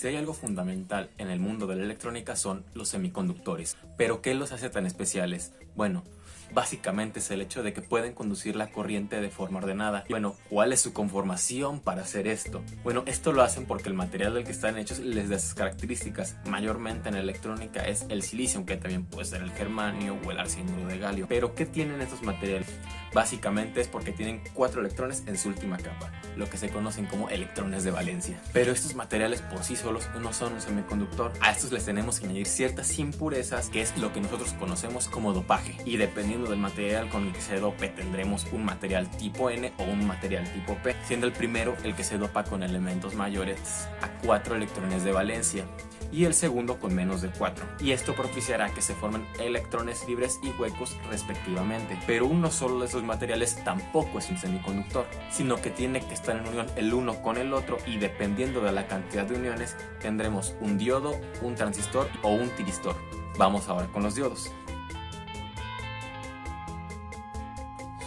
Si hay algo fundamental en el mundo de la electrónica son los semiconductores. ¿Pero qué los hace tan especiales? Bueno, básicamente es el hecho de que pueden conducir la corriente de forma ordenada. Y bueno, ¿cuál es su conformación para hacer esto? Bueno, esto lo hacen porque el material del que están hechos les da esas características. Mayormente en electrónica es el silicio, aunque también puede ser el germanio o el arsénico de galio. ¿Pero qué tienen estos materiales? Básicamente es porque tienen 4 electrones en su última capa, lo que se conocen como electrones de valencia. Pero estos materiales por sí solos no son un semiconductor. A estos les tenemos que añadir ciertas impurezas, que es lo que nosotros conocemos como dopaje. Y dependiendo del material con el que se dope, tendremos un material tipo N o un material tipo P, siendo el primero el que se dopa con elementos mayores a 4 electrones de valencia y el segundo con menos de 4, y esto propiciará que se formen electrones libres y huecos respectivamente. Pero uno solo de esos materiales tampoco es un semiconductor, sino que tiene que estar en unión el uno con el otro, y dependiendo de la cantidad de uniones tendremos un diodo, un transistor o un tiristor. Vamos ahora con los diodos.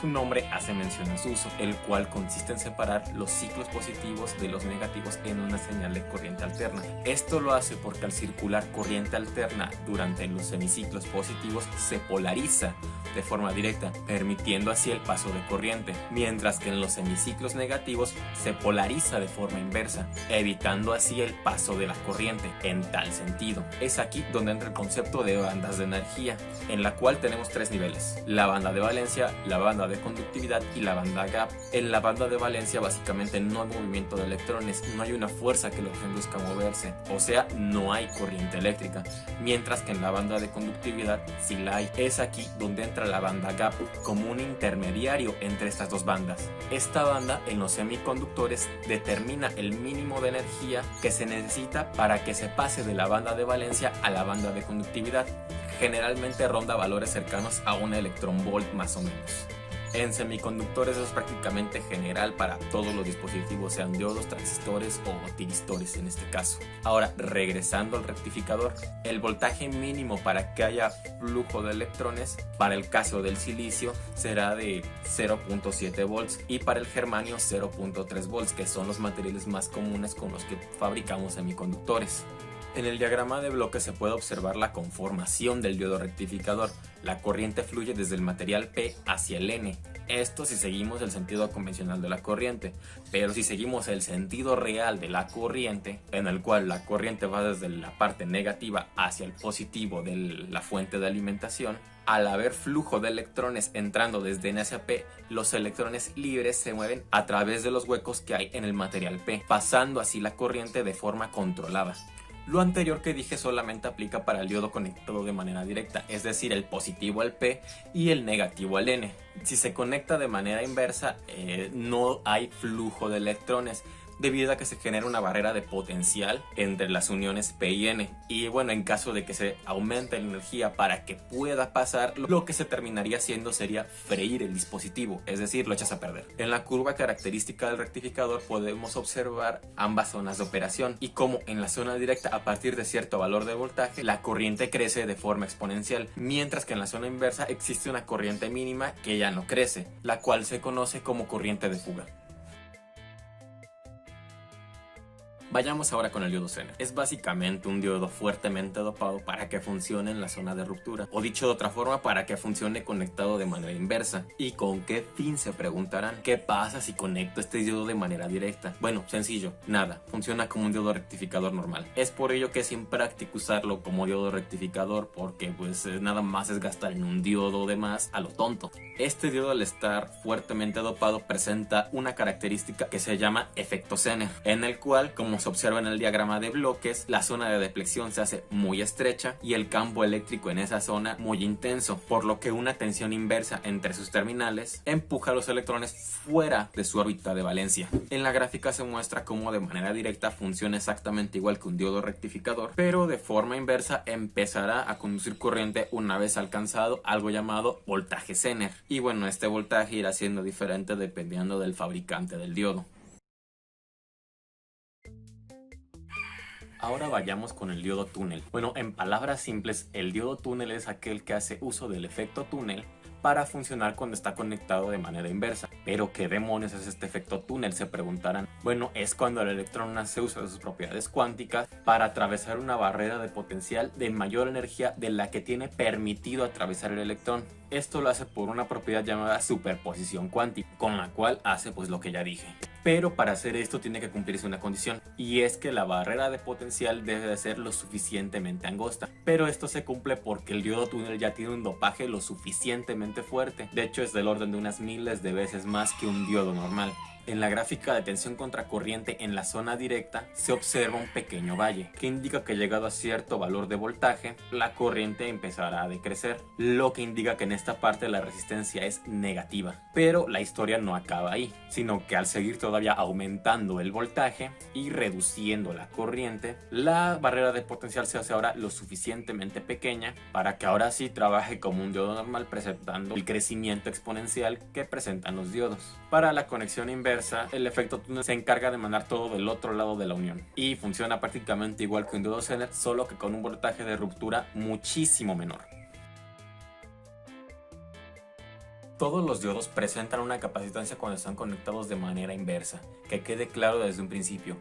Su nombre hace mención a su uso, el cual consiste en separar los ciclos positivos de los negativos en una señal de corriente alterna. Esto lo hace porque al circular corriente alterna durante los semiciclos positivos se polariza de forma directa, permitiendo así el paso de corriente, mientras que en los semiciclos negativos se polariza de forma inversa, evitando así el paso de la corriente en tal sentido. Es aquí donde entra el concepto de bandas de energía, en la cual tenemos 3 niveles: la banda de valencia, la banda de conductividad y la banda gap. En la banda de valencia básicamente no hay movimiento de electrones, no hay una fuerza que los induzca a moverse, o sea, no hay corriente eléctrica, mientras que en la banda de conductividad sí la hay. Es aquí donde entra la banda gap como un intermediario entre estas dos bandas. Esta banda en los semiconductores determina el mínimo de energía que se necesita para que se pase de la banda de valencia a la banda de conductividad. Generalmente ronda valores cercanos a un electronvolt más o menos. En semiconductores es prácticamente general para todos los dispositivos, sean diodos, transistores o tiristores en este caso. Ahora, regresando al rectificador, el voltaje mínimo para que haya flujo de electrones para el caso del silicio será de 0.7 volts y para el germanio 0.3 volts, que son los materiales más comunes con los que fabricamos semiconductores. En el diagrama de bloque se puede observar la conformación del diodo rectificador. La corriente fluye desde el material P hacia el N. Esto si seguimos el sentido convencional de la corriente, pero si seguimos el sentido real de la corriente, en el cual la corriente va desde la parte negativa hacia el positivo de la fuente de alimentación, al haber flujo de electrones entrando desde N hacia P, los electrones libres se mueven a través de los huecos que hay en el material P, pasando así la corriente de forma controlada. Lo anterior que dije solamente aplica para el diodo conectado de manera directa, es decir, el positivo al P y el negativo al N. Si se conecta de manera inversa, no hay flujo de electrones, debido a que se genera una barrera de potencial entre las uniones P y N. Y bueno, en caso de que se aumente la energía para que pueda pasar, lo que se terminaría haciendo sería freír el dispositivo, es decir, lo echas a perder. En la curva característica del rectificador podemos observar ambas zonas de operación y cómo en la zona directa, a partir de cierto valor de voltaje, la corriente crece de forma exponencial, mientras que en la zona inversa existe una corriente mínima que ya no crece, la cual se conoce como corriente de fuga. Vayamos ahora con el diodo Zener. Es básicamente un diodo fuertemente dopado para que funcione en la zona de ruptura, o dicho de otra forma, para que funcione conectado de manera inversa. ¿Y con qué fin?, se preguntarán. ¿Qué pasa si conecto este diodo de manera directa? Bueno, sencillo, nada, funciona como un diodo rectificador normal. Es por ello que es impráctico usarlo como diodo rectificador, porque pues nada más es gastar en un diodo de más a lo tonto. Este diodo, al estar fuertemente dopado, presenta una característica que se llama efecto Zener, en el cual, como se observa en el diagrama de bloques, la zona de deflexión se hace muy estrecha y el campo eléctrico en esa zona muy intenso, por lo que una tensión inversa entre sus terminales empuja a los electrones fuera de su órbita de valencia. En la gráfica se muestra cómo de manera directa funciona exactamente igual que un diodo rectificador, pero de forma inversa empezará a conducir corriente una vez alcanzado algo llamado voltaje Zener. Y bueno, este voltaje irá siendo diferente dependiendo del fabricante del diodo. Ahora vayamos con el diodo túnel. Bueno, en palabras simples, el diodo túnel es aquel que hace uso del efecto túnel para funcionar cuando está conectado de manera inversa. Pero ¿qué demonios es este efecto túnel?, se preguntarán. Bueno, es cuando el electrón hace uso de sus propiedades cuánticas para atravesar una barrera de potencial de mayor energía de la que tiene permitido atravesar el electrón. Esto lo hace por una propiedad llamada superposición cuántica, con la cual hace pues lo que ya dije. Pero para hacer esto tiene que cumplirse una condición, y es que la barrera de potencial debe de ser lo suficientemente angosta. Pero esto se cumple porque el diodo túnel ya tiene un dopaje lo suficientemente fuerte. De hecho, es del orden de unas miles de veces más que un diodo normal. En la gráfica de tensión contracorriente en la zona directa se observa un pequeño valle que indica que llegado a cierto valor de voltaje la corriente empezará a decrecer, lo que indica que en esta parte la resistencia es negativa. Pero la historia no acaba ahí, sino que al seguir todavía aumentando el voltaje y reduciendo la corriente, la barrera de potencial se hace ahora lo suficientemente pequeña para que ahora sí trabaje como un diodo normal, presentando el crecimiento exponencial que presentan los diodos. Para la conexión inversa, el efecto túnel se encarga de mandar todo del otro lado de la unión y funciona prácticamente igual que un diodo Zener, solo que con un voltaje de ruptura muchísimo menor. Todos los diodos presentan una capacitancia cuando están conectados de manera inversa, que quede claro desde un principio,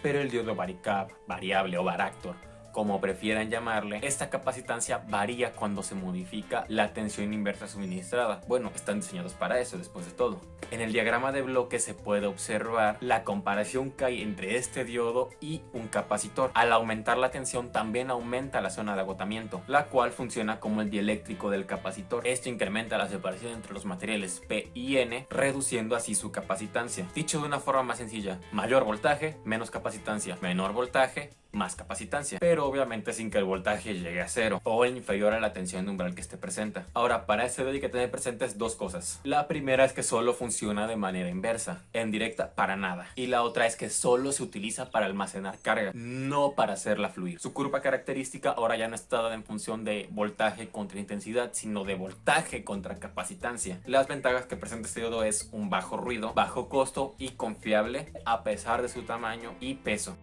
pero el diodo varicap, variable o varactor, como prefieran llamarle, esta capacitancia varía cuando se modifica la tensión inversa suministrada. Bueno, están diseñados para eso después de todo. En el diagrama de bloque se puede observar la comparación que hay entre este diodo y un capacitor. Al aumentar la tensión también aumenta la zona de agotamiento, la cual funciona como el dieléctrico del capacitor. Esto incrementa la separación entre los materiales P y N, reduciendo así su capacitancia. Dicho de una forma más sencilla, mayor voltaje, menos capacitancia, menor voltaje, más capacitancia, pero obviamente sin que el voltaje llegue a cero o inferior a la tensión de umbral que esté presente. Ahora, para este hay que tener presentes dos cosas. La primera es que solo funciona de manera inversa, en directa para nada, y la otra es que solo se utiliza para almacenar carga, no para hacerla fluir. Su curva característica ahora ya no está dada en función de voltaje contra intensidad, sino de voltaje contra capacitancia. Las ventajas que presenta este diodo es un bajo ruido, bajo costo y confiable a pesar de su tamaño y peso.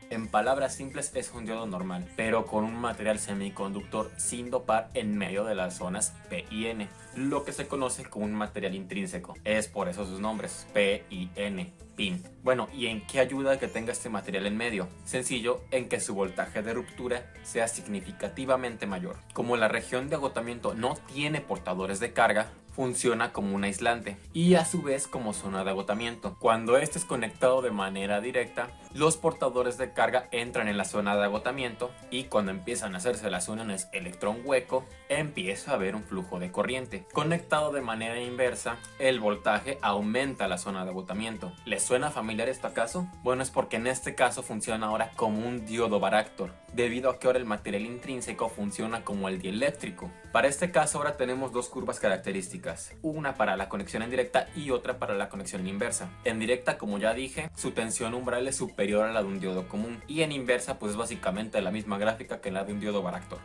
En palabras simples, es un diodo normal, pero con un material semiconductor sin dopar en medio de las zonas P y N, lo que se conoce como un material intrínseco. Es por eso sus nombres, P y N, PIN. Bueno, ¿y en qué ayuda que tenga este material en medio? Sencillo, en que su voltaje de ruptura sea significativamente mayor. Como la región de agotamiento no tiene portadores de carga, funciona como un aislante y a su vez como zona de agotamiento. Cuando este es conectado de manera directa, los portadores de carga entran en la zona de agotamiento y cuando empiezan a hacerse las uniones electrón hueco, empieza a haber un flujo de corriente. Conectado de manera inversa, el voltaje aumenta la zona de agotamiento. ¿Les suena familiar esto acaso? Bueno, es porque en este caso funciona ahora como un diodo varactor, debido a que ahora el material intrínseco funciona como el dieléctrico. Para este caso ahora tenemos dos curvas características, una para la conexión en directa y otra para la conexión en inversa. En directa, como ya dije, su tensión umbral es superior a la de un diodo común, y en inversa pues es básicamente la misma gráfica que la de un diodo varactor.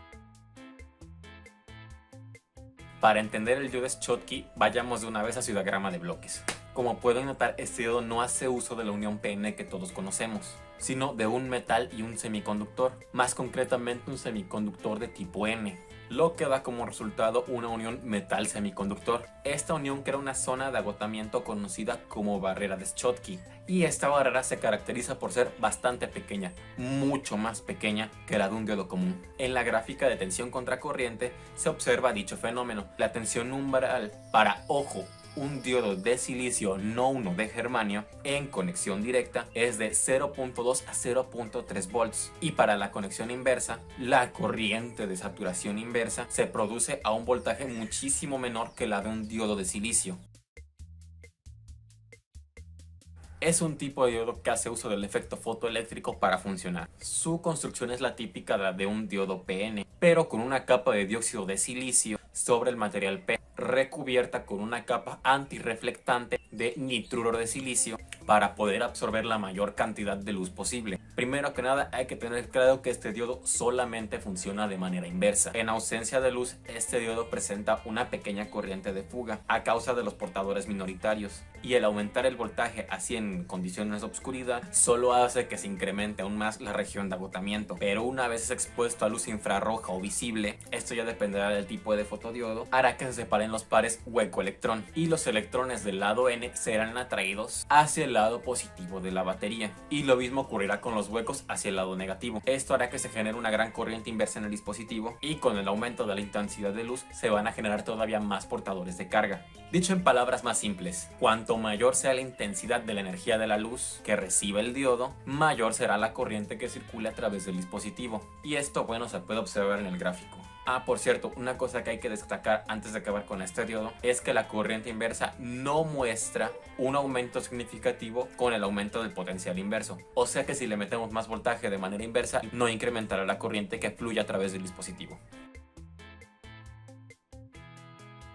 Para entender el diodo Schottky, vayamos de una vez a su diagrama de bloques. Como pueden notar, este diodo no hace uso de la unión PN que todos conocemos, sino de un metal y un semiconductor, más concretamente un semiconductor de tipo N, lo que da como resultado una unión metal-semiconductor. Esta unión crea una zona de agotamiento conocida como barrera de Schottky, y esta barrera se caracteriza por ser bastante pequeña, mucho más pequeña que la de un diodo común. En la gráfica de tensión contracorriente se observa dicho fenómeno. La tensión umbral para, ojo, un diodo de silicio, no uno de germanio, en conexión directa es de 0.2 a 0.3 volts, y para la conexión inversa, la corriente de saturación inversa se produce a un voltaje muchísimo menor que la de un diodo de silicio. Es un tipo de diodo que hace uso del efecto fotoeléctrico para funcionar. Su construcción es la típica de un diodo PN, pero con una capa de dióxido de silicio sobre el material P, recubierta con una capa antirreflectante de nitruro de silicio para poder absorber la mayor cantidad de luz posible. Primero que nada hay que tener claro que este diodo solamente funciona de manera inversa. En ausencia de luz, este diodo presenta una pequeña corriente de fuga a causa de los portadores minoritarios, y el aumentar el voltaje así en condiciones de oscuridad solo hace que se incremente aún más la región de agotamiento. Pero una vez expuesto a luz infrarroja o visible, esto ya dependerá del tipo de fotodiodo, hará que se separen los pares hueco-electrón, y los electrones del lado N serán atraídos hacia el lado positivo de la batería, y lo mismo ocurrirá con los huecos hacia el lado negativo. Esto hará que se genere una gran corriente inversa en el dispositivo, y con el aumento de la intensidad de luz se van a generar todavía más portadores de carga. Dicho en palabras más simples, cuanto mayor sea la intensidad de la energía de la luz que recibe el diodo, mayor será la corriente que circula a través del dispositivo, y esto, bueno, se puede observar en el gráfico. Por cierto, una cosa que hay que destacar antes de acabar con este diodo es que la corriente inversa no muestra un aumento significativo con el aumento del potencial inverso. O sea que si le metemos más voltaje de manera inversa, no incrementará la corriente que fluye a través del dispositivo.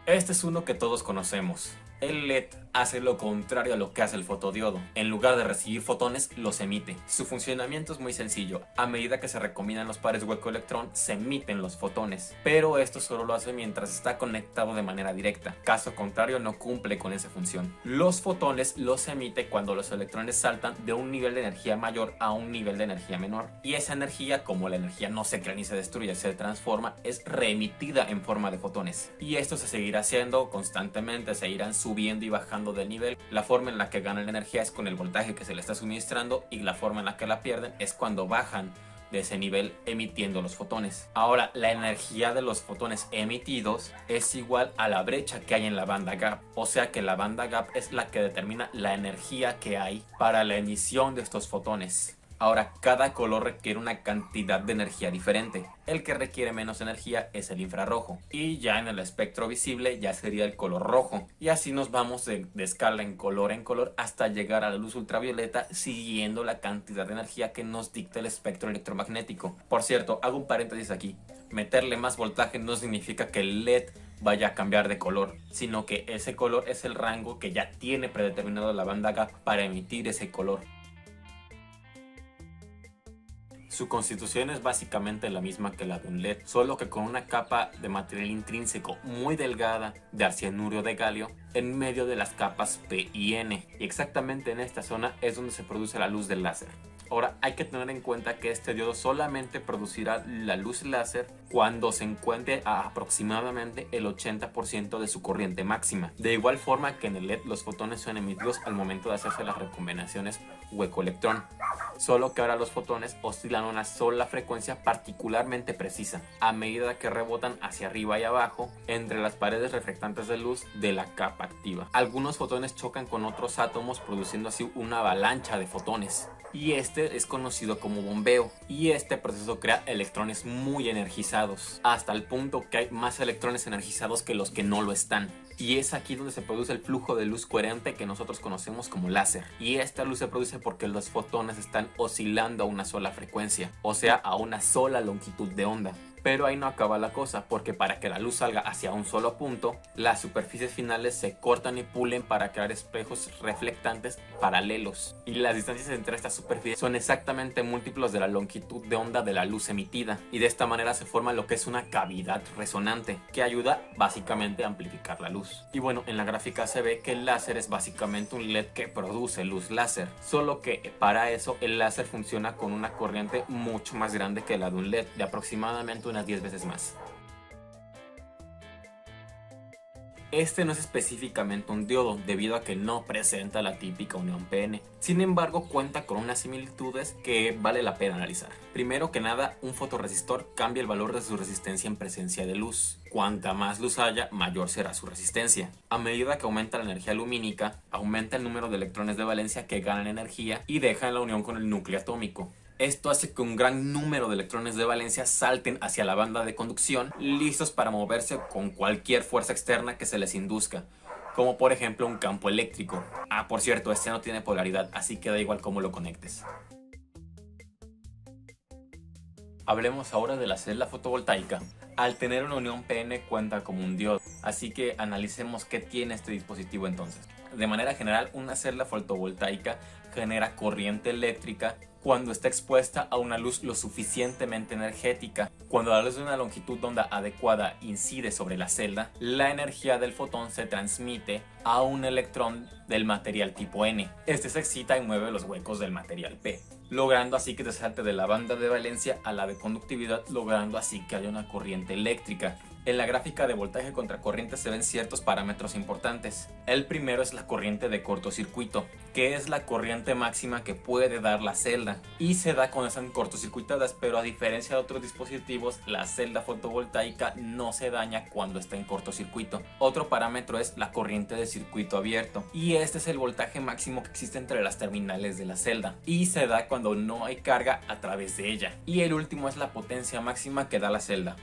Este es uno que todos conocemos. El LED hace lo contrario a lo que hace el fotodiodo. En lugar de recibir fotones, los emite. Su funcionamiento es muy sencillo. A medida que se recombinan los pares hueco-electrón, se emiten los fotones. Pero esto solo lo hace mientras está conectado de manera directa. Caso contrario, no cumple con esa función. Los fotones los emite cuando los electrones saltan de un nivel de energía mayor a un nivel de energía menor. Y esa energía, como la energía no se crea ni se destruye, se transforma, es reemitida en forma de fotones. Y esto se seguirá haciendo constantemente, se irán subiendo y bajando del nivel. La forma en la que ganan la energía es con el voltaje que se le está suministrando, y la forma en la que la pierden es cuando bajan de ese nivel emitiendo los fotones. Ahora, la energía de los fotones emitidos es igual a la brecha que hay en la banda gap, o sea que la banda gap es la que determina la energía que hay para la emisión de estos fotones. Ahora, cada color requiere una cantidad de energía diferente. El que requiere menos energía es el infrarrojo, y ya en el espectro visible ya sería el color rojo. Y así nos vamos de escala en color hasta llegar a la luz ultravioleta, siguiendo la cantidad de energía que nos dicta el espectro electromagnético. Por cierto, hago un paréntesis aquí. Meterle más voltaje no significa que el LED vaya a cambiar de color, sino que ese color es el rango que ya tiene predeterminado la banda gap para emitir ese color. Su constitución es básicamente la misma que la de un LED, solo que con una capa de material intrínseco muy delgada de arcianuro de galio en medio de las capas P y N, y exactamente en esta zona es donde se produce la luz del láser. Ahora, hay que tener en cuenta que este diodo solamente producirá la luz láser cuando se encuentre a aproximadamente el 80% de su corriente máxima. De igual forma que en el LED los fotones son emitidos al momento de hacerse las recombinaciones hueco-electrón, solo que ahora los fotones oscilan a una sola frecuencia particularmente precisa, a medida que rebotan hacia arriba y abajo entre las paredes reflectantes de luz de la capa activa. Algunos fotones chocan con otros átomos, produciendo así una avalancha de fotones, y este es conocido como bombeo, y este proceso crea electrones muy energizados, hasta el punto que hay más electrones energizados que los que no lo están. Y es aquí donde se produce el flujo de luz coherente que nosotros conocemos como láser. Y esta luz se produce porque los fotones están oscilando a una sola frecuencia, o sea, a una sola longitud de onda. Pero ahí no acaba la cosa, porque para que la luz salga hacia un solo punto, las superficies finales se cortan y pulen para crear espejos reflectantes paralelos. Y las distancias entre estas superficies son exactamente múltiplos de la longitud de onda de la luz emitida. Y de esta manera se forma lo que es una cavidad resonante, que ayuda básicamente a amplificar la luz. Y bueno, en la gráfica se ve que el láser es básicamente un LED que produce luz láser. Solo que para eso el láser funciona con una corriente mucho más grande que la de un LED, de aproximadamente unas 10 veces más. Este no es específicamente un diodo, debido a que no presenta la típica unión PN. Sin embargo, cuenta con unas similitudes que vale la pena analizar. Primero que nada, un fotorresistor cambia el valor de su resistencia en presencia de luz. Cuanta más luz haya, mayor será su resistencia. A medida que aumenta la energía lumínica, aumenta el número de electrones de valencia que ganan energía y dejan la unión con el núcleo atómico. Esto hace que un gran número de electrones de valencia salten hacia la banda de conducción, listos para moverse con cualquier fuerza externa que se les induzca, como por ejemplo un campo eléctrico. Por cierto, este no tiene polaridad, así que da igual cómo lo conectes. Hablemos ahora de la celda fotovoltaica. Al tener una unión PN cuenta como un diodo. Así que analicemos qué tiene este dispositivo entonces. De manera general, una celda fotovoltaica genera corriente eléctrica cuando está expuesta a una luz lo suficientemente energética. Cuando la luz de una longitud de onda adecuada incide sobre la celda, la energía del fotón se transmite a un electrón del material tipo N. Este se excita y mueve los huecos del material P, logrando así que se salte de la banda de valencia a la de conductividad, logrando así que haya una corriente eléctrica. En la gráfica de voltaje contra corriente se ven ciertos parámetros importantes. El primero es la corriente de cortocircuito, que es la corriente máxima que puede dar la celda, y se da cuando están cortocircuitadas, pero a diferencia de otros dispositivos, la celda fotovoltaica no se daña cuando está en cortocircuito. Otro parámetro es la corriente de circuito abierto, y este es el voltaje máximo que existe entre las terminales de la celda, y se da cuando no hay carga a través de ella. Y el último es la potencia máxima que da la celda.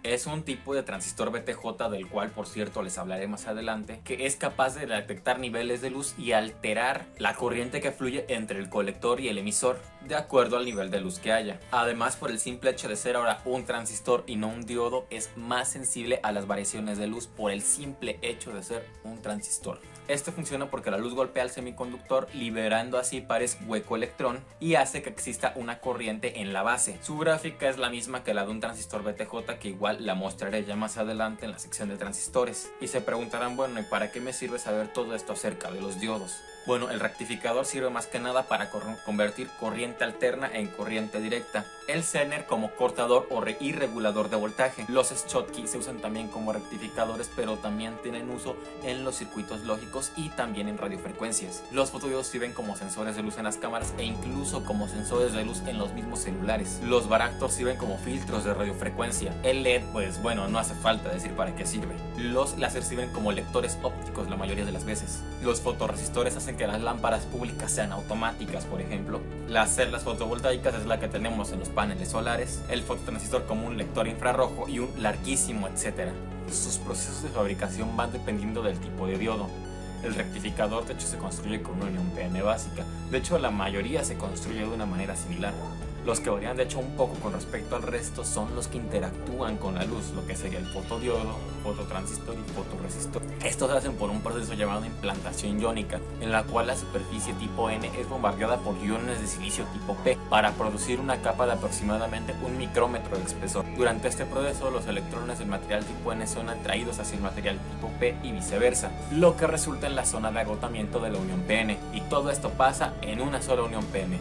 Es un tipo de transistor BTJ del cual, por cierto, les hablaré más adelante, que es capaz de detectar niveles de luz y alterar la corriente que fluye entre el colector y el emisor, de acuerdo al nivel de luz que haya. Además, por el simple hecho de ser ahora un transistor y no un diodo, es más sensible a las variaciones de luz por el simple hecho de ser un transistor. Esto funciona porque la luz golpea al semiconductor, liberando así pares hueco-electrón y hace que exista una corriente en la base. Su gráfica es la misma que la de un transistor BTJ, que igual la mostraré ya más adelante en la sección de transistores. Y se preguntarán, bueno, ¿y para qué me sirve saber todo esto acerca de los diodos? Bueno, el rectificador sirve más que nada para convertir corriente alterna en corriente directa. El Zener como cortador y regulador de voltaje. Los Schottky se usan también como rectificadores, pero también tienen uso en los circuitos lógicos y también en radiofrecuencias. Los fotodiodos sirven como sensores de luz en las cámaras e incluso como sensores de luz en los mismos celulares. Los varactors sirven como filtros de radiofrecuencia. El LED, pues bueno, no hace falta decir para qué sirve. Los láser sirven como lectores ópticos la mayoría de las veces. Los fotorresistores hacen que las lámparas públicas sean automáticas, por ejemplo. Las celdas fotovoltaicas es la que tenemos en los paneles solares. El fototransistor como un lector infrarrojo y un larguísimo, etc. Sus procesos de fabricación van dependiendo del tipo de diodo. El rectificador de hecho se construye con una unión PN básica. De hecho, la mayoría se construye de una manera similar. Los que varían de hecho un poco con respecto al resto son los que interactúan con la luz, lo que sería el fotodiodo, fototransistor y fotorresistor. Estos se hacen por un proceso llamado implantación iónica, en la cual la superficie tipo N es bombardeada por iones de silicio tipo P para producir una capa de aproximadamente 1 micrómetro de espesor. Durante este proceso, los electrones del material tipo N son atraídos hacia el material tipo P y viceversa, lo que resulta en la zona de agotamiento de la unión PN, y todo esto pasa en una sola unión PN.